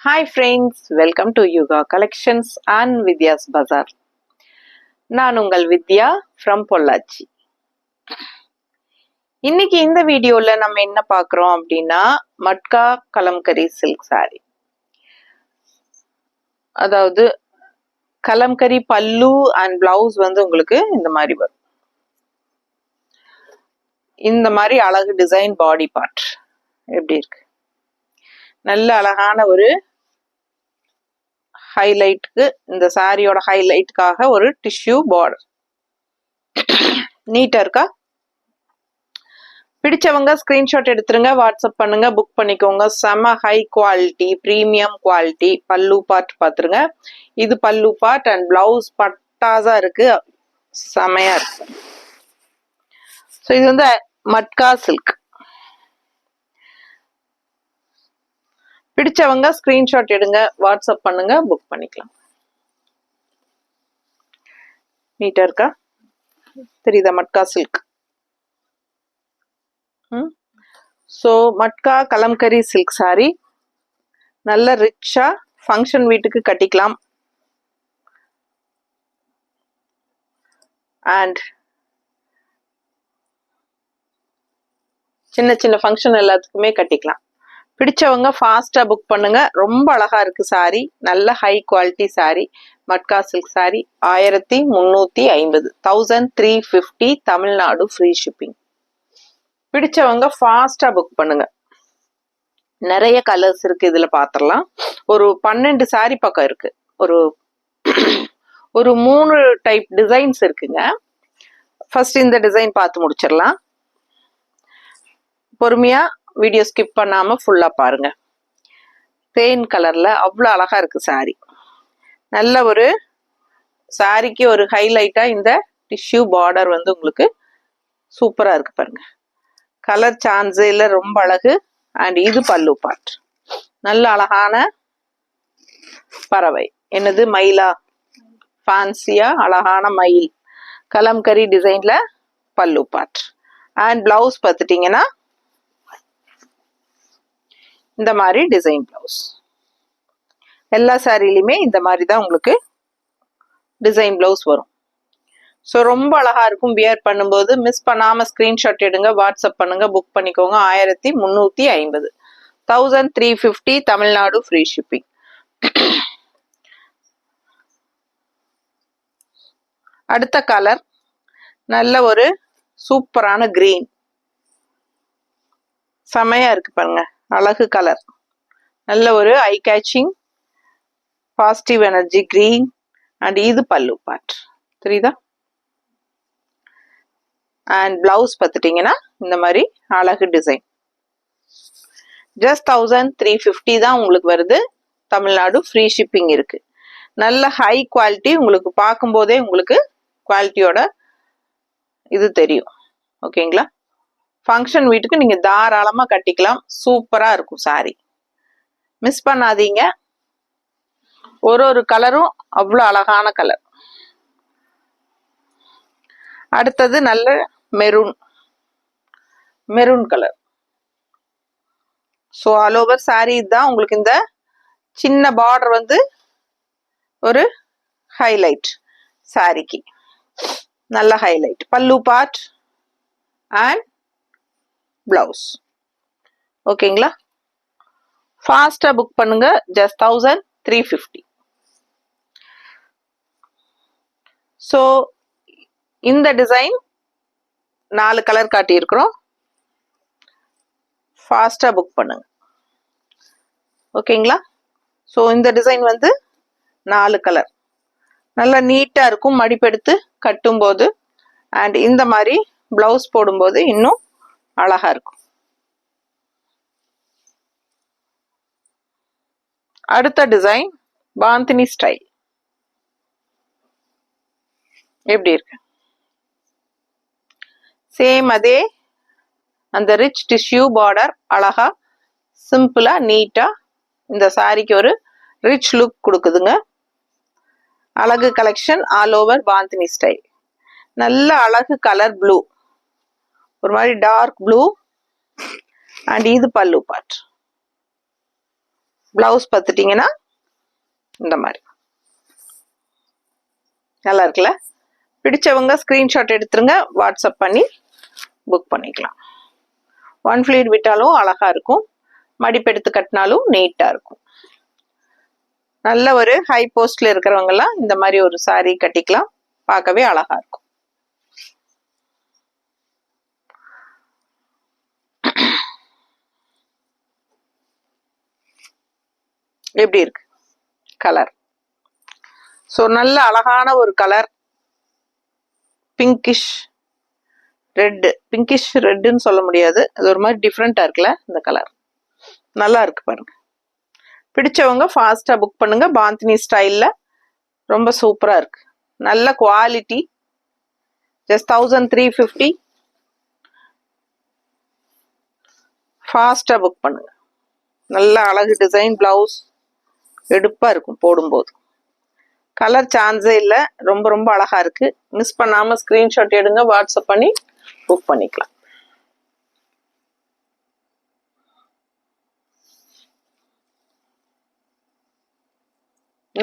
Hi friends, welcome to Yuga Collections and Vidya's Bazaar. நான் உங்கள் வித்யா from Pollachi. இன்னைக்கு இந்த வீடியோல நம்ம என்ன பார்க்குறோம் அப்படின்னா மட்கா கலம்கரி சில்க் saree. அதாவது கலம்கரி பல்லு அண்ட் பிளவுஸ் வந்து உங்களுக்கு இந்த மாதிரி வரும். இந்த மாதிரி அழகு டிசைன் பாடி பார்ட் எப்படி இருக்கு, நல்ல அழகான ஒரு ஹைலைட்டுக்கு, இந்த சாரியோட ஹைலைட்டுக்காக ஒரு டிஷ்யூ பார்டர் நீட்டா இருக்கா. பிடிச்சவங்க ஸ்கிரீன்ஷாட் எடுத்துருங்க, வாட்ஸ்அப் பண்ணுங்க, புக் பண்ணிக்கோங்க. செம ஹை குவாலிட்டி, ப்ரீமியம் குவாலிட்டி. பல்லு பார்ட் பார்த்துருங்க, இது பல்லு பார்ட் அண்ட் பிளவுஸ் பட்டாசா இருக்கு, செமையா இருக்கு. ஸோ இது வந்து மட்கா சில்க். பிடிச்சவங்க ஸ்கிரீன்ஷாட் எடுங்க, வாட்ஸ்அப் பண்ணுங்க, புக் பண்ணிக்கலாம். நீட்டா இருக்கா, தெரியுதா matka silk. So matka kalamkari silk sorry நல்ல ரிச்சா ஃபங்க்ஷன் வீட்டுக்கு கட்டிக்கலாம். அண்ட் சின்ன சின்ன ஃபங்க்ஷன் எல்லாத்துக்குமே கட்டிக்கலாம். பிடிச்சவங்க ஃபாஸ்டா புக் பண்ணுங்க. ரொம்ப அழகா இருக்கு சாரி, நல்ல high quality sorry. Matka silk sorry 1350, 1350 Tamil Nadu free shipping. பிடிச்சவங்க ஃபாஸ்டா புக் பண்ணுங்க. நிறைய கலர்ஸ் இருக்கு, இதுல பாத்திரலாம். ஒரு 12 சாரி பக்கம் இருக்கு. ஒரு 3 டைப் டிசைன்ஸ் இருக்குங்க. ஃபர்ஸ்ட் இந்த டிசைன் பார்த்து முடிச்சிடலாம். பொறுமையா வீடியோ ஸ்கிப் பண்ணாம ஃபுல்லா பாருங்க. தேன் கலர்ல அவ்வளோ அழகா இருக்கு சாரி. நல்ல ஒரு சாரிக்கு ஒரு ஹைலைட்டா இந்த டிஷ்யூ பார்டர் வந்து உங்களுக்கு சூப்பரா இருக்கு பாருங்க. கலர் சான்ஸே இல்லை, ரொம்ப அழகு. அண்ட் இது பல்லு பார்ட், நல்ல அழகான பறவை, என்னது மயிலா, ஃபேன்சியா அழகான மயில், கலம்கரி டிசைன்ல பல்லு பார்ட். அண்ட் பிளவுஸ் பார்த்துட்டீங்கன்னா இந்த மாதிரி டிசைன் பிளவுஸ். எல்லா சாரிலையுமே இந்த மாதிரி தான் உங்களுக்கு டிசைன் பிளவுஸ் வரும். ஸோ ரொம்ப அழகா இருக்கும் வியர் பண்ணும்போது. மிஸ் பண்ணாம ஸ்கிரீன்ஷாட் எடுங்க, வாட்ஸ்அப் பண்ணுங்க, புக் பண்ணிக்கோங்க. 1350, 1350 தமிழ்நாடு ஃப்ரீ ஷிப்பிங். அடுத்த கலர் நல்ல ஒரு சூப்பரான கிரீன், செமையா இருக்கு பாருங்க, அழகு கலர். நல்ல ஒரு ஐ caching positive energy green. And இது பல்லு பார்ட், தெரியுதா. அண்ட் பிளவுஸ் பார்த்துட்டீங்கன்னா இந்த மாதிரி அழகு டிசைன். ஜஸ்ட் 1350 தான் உங்களுக்கு வருது. தமிழ்நாடு ஃப்ரீ ஷிப்பிங் இருக்கு. நல்ல ஹை குவாலிட்டி, உங்களுக்கு பார்க்கும்போதே உங்களுக்கு குவாலிட்டியோட இது தெரியும். ஓகேங்களா. ஃபங்க்ஷன் வீட்டுக்கு நீங்க தாராளமா கட்டிக்கலாம், சூப்பரா இருக்கும் சாரி. மிஸ் பண்ணாதீங்க. ஒரு கலரும் அவ்வளோ அழகான கலர். அடுத்தது நல்ல maroon colour. So all over sorry தான் உங்களுக்கு இந்த சின்ன பார்டர் வந்து ஒரு ஹைலைட் சாரிக்கு, நல்ல ஹைலைட். பல்லு பார்ட் அண்ட் பிளவுஸ். ஓகேங்களா. ஃபாஸ்டா புக் பண்ணுங்க, ஜஸ்ட் 1350. ஸோ இந்த டிசைன் 4 கலர் காட்டியிருக்கிறோம். ஃபாஸ்டா புக் பண்ணுங்க. ஓகேங்களா. ஸோ இந்த டிசைன் வந்து 4 கலர், நல்லா நீட்டா இருக்கும் மடிப்பெடுத்து கட்டும்போது. அண்ட் இந்த மாதிரி பிளவுஸ் போடும்போது இன்னும் அழகா இருக்கும். அடுத்த டிசைன் பாந்தினி ஸ்டைல். எப்படி இருக்கு, சேம் அதே அந்த ரிச் டிஷ்யூ பார்டர், அழகா சிம்பிளா நீட்டா இந்த சாரிக்கு ஒரு ரிச் லுக் கொடுக்குதுங்க. அழகு collection all over bandhani style. நல்ல அழகு கலர் ப்ளூ, ஒரு மாதிரி டார்க் ப்ளூ. அண்ட் இது பல்லு பார்ட். பிளவுஸ் பார்த்துட்டிங்கன்னா இந்த மாதிரி நல்லா இருக்குல்ல. பிடிச்சவங்க ஸ்க்ரீன்ஷாட் எடுத்துருங்க, வாட்ஸ்அப் பண்ணி புக் பண்ணிக்கலாம். ஒன் ஃப்ளீட் விட்டாலும் அழகா இருக்கும், மடிப்பெடுத்து கட்டினாலும் நீட்டா இருக்கும். நல்ல ஒரு ஹை போஸ்ட்ல இருக்கிறவங்க எல்லாம் இந்த மாதிரி ஒரு saree கட்டிக்கலாம், பார்க்கவே அழகா இருக்கும். எப்படி இருக்கு கலர்? ஸோ நல்ல அழகான ஒரு கலர், பிங்கிஷ் ரெட். பிங்கிஷ் ரெட்டுன்னு சொல்ல முடியாது, அது ஒரு மாதிரி டிஃப்ரெண்டா இருக்குல்ல இந்த கலர். நல்லா இருக்கு பாருங்க. பிடிச்சவங்க ஃபாஸ்டா புக் பண்ணுங்க. பாந்தினி ஸ்டைல்ல ரொம்ப சூப்பரா இருக்கு, நல்ல குவாலிட்டி. ஜஸ்ட் 1350. ஃபாஸ்டா புக் பண்ணுங்க. நல்ல அழகு டிசைன், பிளவுஸ் எடுப்பா இருக்கும் போடும்போது. கலர் சான்ஸே இல்லை, ரொம்ப ரொம்ப அழகா இருக்கு. மிஸ் பண்ணாம ஸ்கிரீன்ஷாட் எடுங்க, வாட்ஸ்அப் பண்ணி புக் பண்ணிக்கலாம்.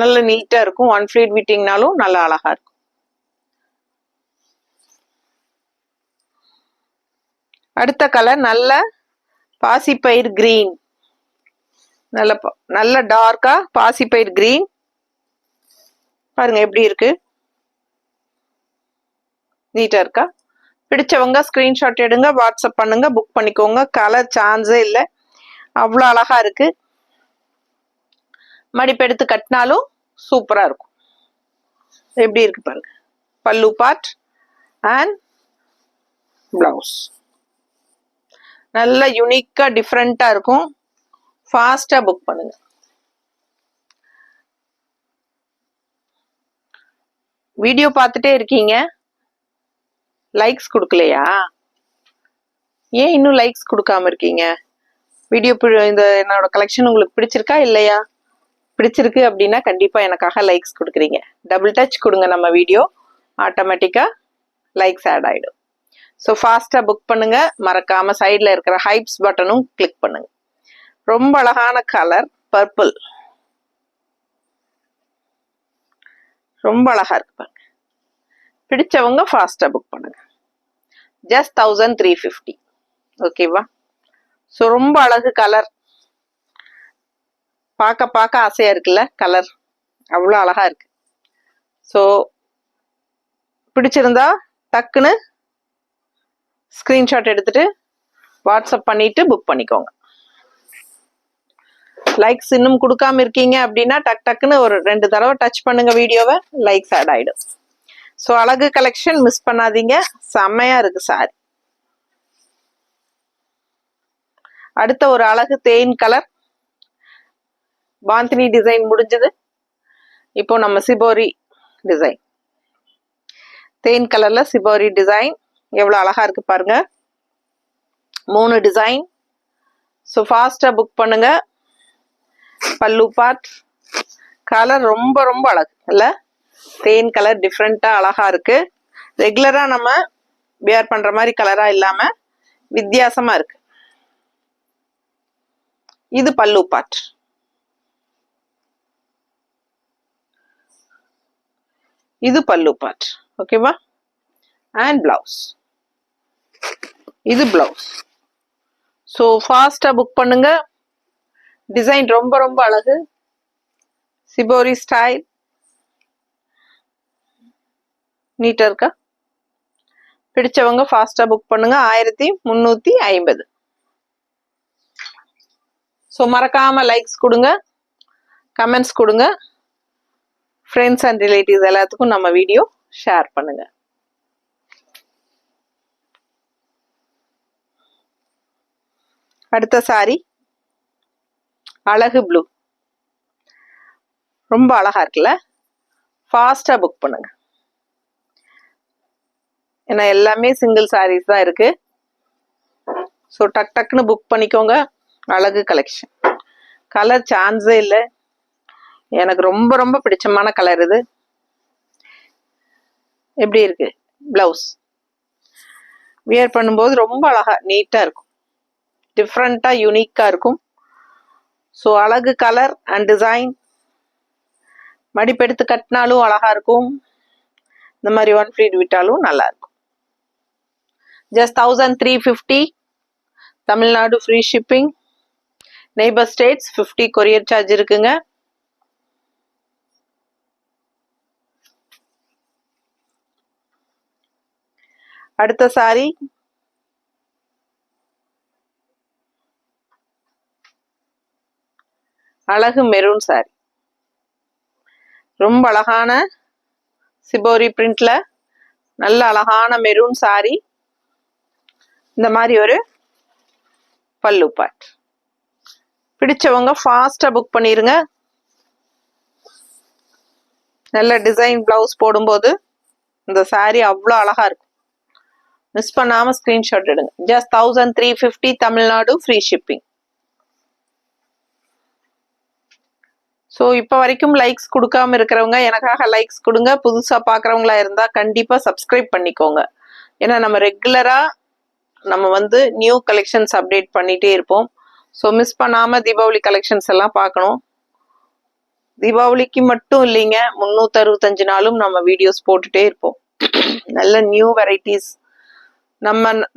நல்ல நீட்டா இருக்கும், ஒன் ஃப்ளீட் விட்டிங்கனாலும் நல்ல அழகா இருக்கும். அடுத்த கலர் நல்ல பாசிப்பயிர் கிரீன், நல்ல டார்க்கா பாசிப்பயிர் கிரீன். பாருங்க எப்படி இருக்கு, நீட்டா இருக்கா? பிடிச்சவங்க ஸ்கிரீன்ஷாட் எடுங்க, வாட்ஸ்அப் பண்ணுங்க, புக் பண்ணிக்கோங்க. கலர் சான்ஸே இல்லை, அவ்வளோ அழகா இருக்கு. மடிப்பெடுத்து கட்டினாலும் சூப்பரா இருக்கும். எப்படி இருக்கு பாருங்க. பல்லு பார்ட் அண்ட் பிளவுஸ் நல்ல யூனிக்கா டிஃப்ரெண்டா இருக்கும். ஃபாஸ்டா புக் பண்ணுங்க. வீடியோ பார்த்துட்டே இருக்கீங்க, லைக்ஸ் கொடுக்கலையா? ஏன் இன்னும் லைக்ஸ் கொடுக்காம இருக்கீங்க? வீடியோ இந்த என்னோட கலெக்ஷன் உங்களுக்கு பிடிச்சிருக்கா இல்லையா? பிடிச்சிருக்கு அப்படின்னா கண்டிப்பா எனக்காக லைக்ஸ் கொடுக்குறீங்க. டபுள் டச் கொடுங்க, நம்ம வீடியோ ஆட்டோமேட்டிக்கா லைக்ஸ் ஆட் ஆயிடும். ஸோ ஃபாஸ்டா புக் பண்ணுங்க. மறக்காம சைட்ல இருக்கிற ஹைப்ஸ் பட்டனும் கிளிக் பண்ணுங்க. ரொம்ப அழகான கலர் பர்பிள், ரொம்ப அழகா இருக்கு பாருங்க. பிடிச்சவங்க ஃபாஸ்டா புக் பண்ணுங்க. ஜஸ்ட் 1350. ஓகேவா? ஸோ ரொம்ப அழகு கலர், பார்க்க பார்க்க ஆசையா இருக்குல்ல கலர், அவ்வளோ அழகா இருக்கு. ஸோ பிடிச்சிருந்தா டக்குன்னு ஸ்கிரீன்ஷாட் எடுத்துட்டு வாட்ஸ்அப் பண்ணிட்டு புக் பண்ணிக்கோங்க. லைக்ஸ் இன்னும் கொடுக்காம இருக்கீங்க அப்படின்னா டக் டக்குன்னு ஒரு 2 தடவை டச் பண்ணுங்க வீடியோவை, லைக்ஸ் ஆட் ஆயிடும். ஸோ அழகு கலெக்ஷன் மிஸ் பண்ணாதீங்க, செம்மையா இருக்கு சாரி. அடுத்த ஒரு அழகு தேன் கலர். பாந்தினி டிசைன் முடிஞ்சது, இப்போ நம்ம சிபோரி டிசைன். தேன் கலர்ல சிபோரி டிசைன் எவ்வளவு அழகா இருக்கு பாருங்க. 3 டிசைன். ஸோ ஃபாஸ்டா புக் பண்ணுங்க. பல்லு பார்ட், கலர் ரொம்ப ரொம்ப அழகு இல்ல? தேன் கலர் டிஃப்ரெண்டா அழகா இருக்கு. ரெகுலரா நம்ம வியர் பண்ற மாதிரி கலரா இல்லாம வித்தியாசமா இருக்கு. இது பல்லு பார்ட். இது பல்லு பார்ட். ஓகேவா? அண்ட் பிளவுஸ், இது பிளவுஸ். ஸோ ஃபாஸ்டா புக் பண்ணுங்க. டிசைன் ரொம்ப ரொம்ப அழகு, சிபோரி ஸ்டைல், நீட்டா இருக்கா? பிடிச்சவங்க ஃபாஸ்டா புக் பண்ணுங்க. 1350. ஸோ மறக்காம லைக்ஸ் கொடுங்க, கமெண்ட்ஸ் கொடுங்க. ஃப்ரெண்ட்ஸ் அண்ட் ரிலேட்டிவ்ஸ் எல்லாத்துக்கும் நம்ம வீடியோ ஷேர் பண்ணுங்க. அடுத்த சாரி அழகு ப்ளூ, ரொம்ப அழகா இருக்குல்ல? ஃபாஸ்டா புக் பண்ணுங்க. ஏன்னா எல்லாமே சிங்கிள் சாரீஸ் தான் இருக்கு. ஸோ டக் டக்குன்னு புக் பண்ணிக்கோங்க. அழகு கலெக்ஷன், கலர் சான்ஸே இல்லை, எனக்கு ரொம்ப ரொம்ப பிடிச்சமான கலர் இது. எப்படி இருக்கு பிளவுஸ்? வியர் பண்ணும்போது ரொம்ப அழகா நீட்டா இருக்கும், டிஃப்ரெண்டா யூனிக்கா இருக்கும். ஸோ அழகு கலர் அண்ட் டிசைன். மடிப்பெடுத்து கட்டினாலும் அழகா இருக்கும். இந்த மாதிரி ஒன் ஃப்ளீட் விட்டாலும் நல்லா இருக்கும். Just 1350. Tamil Nadu free shipping. Neighbour states 50 courier charge இருக்குங்க. அடுத்த சாரி அழகு மெரூன் சாரி. ரொம்ப அழகான சிபோரி பிரிண்ட்ல நல்ல அழகான மெரூன் சாரி. இந்த மாதிரி ஒரு பல்லு பார்ட். பிடிச்சவங்க ஃபாஸ்டா புக் பண்ணிருங்க. நல்ல டிசைன் பிளவுஸ் போடும்போது இந்த சாரி அவ்வளோ அழகா இருக்கும். மிஸ் பண்ணாம ஸ்கிரீன்ஷாட் எடுங்க. Just 1350 Tamil Nadu free shipping. So இப்போ வரைக்கும் லைக்ஸ் கொடுக்காம இருக்கிறவங்க எனக்காக லைக்ஸ் கொடுங்க. புதுசாக பார்க்குறவங்களா இருந்தால் கண்டிப்பாக சப்ஸ்கிரைப் பண்ணிக்கோங்க. ஏன்னா நம்ம ரெகுலராக நம்ம நியூ கலெக்ஷன்ஸ் அப்டேட் பண்ணிகிட்டே இருப்போம். ஸோ மிஸ் பண்ணாமல் தீபாவளி கலெக்ஷன்ஸ் எல்லாம் பார்க்கணும். தீபாவளிக்கு மட்டும் இல்லைங்க, 365 நாளும் நம்ம வீடியோஸ் போட்டுகிட்டே இருப்போம். நல்ல நியூ வெரைட்டிஸ்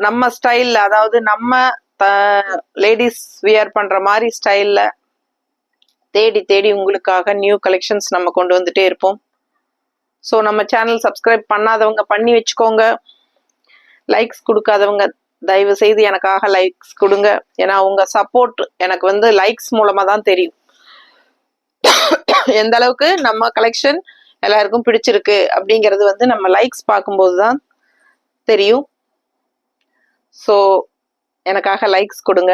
நம்ம ஸ்டைலில், அதாவது நம்ம லேடிஸ் வியர் பண்ணுற மாதிரி ஸ்டைலில் தேடி தேடி உங்களுக்காக நியூ கலெக்ஷன்ஸ் நம்ம கொண்டு வந்துட்டே இருப்போம். ஸோ நம்ம சேனல் சப்ஸ்கிரைப் பண்ணாதவங்க பண்ணி வச்சுக்கோங்க. லைக்ஸ் கொடுக்காதவங்க தயவு செய்து எனக்காக லைக்ஸ் கொடுங்க. ஏன்னா உங்கள் சப்போர்ட் எனக்கு லைக்ஸ் மூலமாக தான் தெரியும் எந்த அளவுக்கு நம்ம கலெக்ஷன் எல்லாருக்கும் பிடிச்சிருக்கு அப்படிங்கிறது நம்ம லைக்ஸ் பார்க்கும்போது தான் தெரியும். ஸோ எனக்காக லைக்ஸ் கொடுங்க.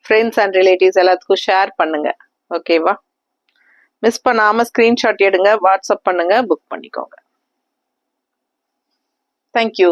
ஃப்ரெண்ட்ஸ் அண்ட் ரிலேட்டிவ்ஸ் எல்லாத்துக்கும் ஷேர் பண்ணுங்க. ஓகேவா? மிஸ் பண்ணாமல் ஸ்க்ரீன்ஷாட் எடுங்க, வாட்ஸ்அப் பண்ணுங்க, புக் பண்ணிக்கோங்க. தேங்க்யூ.